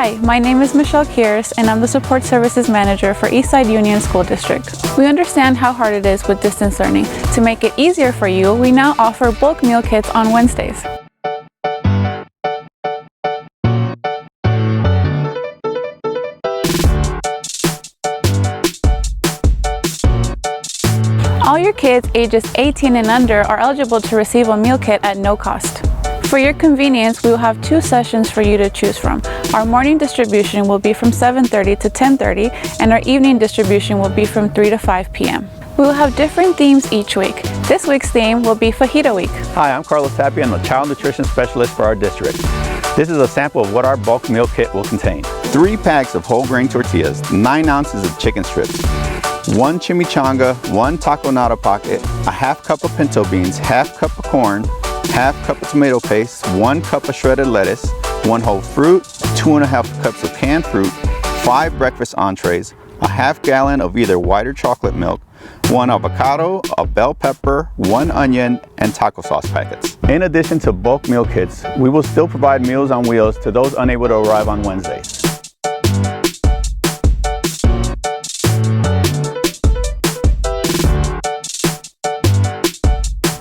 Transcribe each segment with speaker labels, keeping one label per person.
Speaker 1: Hi, my name is Michelle Kiers, and I'm the Support Services Manager for Eastside Union School District. We understand how hard it is with distance learning. To make it easier for you, we now offer bulk meal kits on Wednesdays. All your kids ages 18 and under are eligible to receive a meal kit at no cost. For your convenience, we will have 2 sessions for you to choose from. Our morning distribution will be from 7:30 to 10:30, and our evening distribution will be from 3 to 5 p.m. We will have different themes each week. This week's theme will be Fajita Week.
Speaker 2: Hi, I'm Carlos Tapia. I'm the Child Nutrition Specialist for our district. This is a sample of what our bulk meal kit will contain. 3 packs of whole grain tortillas, 9 ounces of chicken strips, 1 chimichanga, 1 taco nada pocket, a half cup of pinto beans, half cup of corn, half cup of tomato paste, 1 cup of shredded lettuce, 1 whole fruit, 2.5 cups of canned fruit, 5 breakfast entrees, a half gallon of either white or chocolate milk, 1 avocado, a bell pepper, 1 onion, and taco sauce packets. In addition to bulk meal kits, we will still provide Meals on Wheels to those unable to arrive on Wednesdays.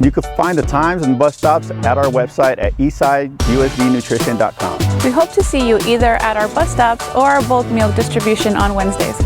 Speaker 2: You can find the times and bus stops at our website at eastsideuSDnutrition.com.
Speaker 1: We hope to see you either at our bus stops or our bulk meal distribution on Wednesdays.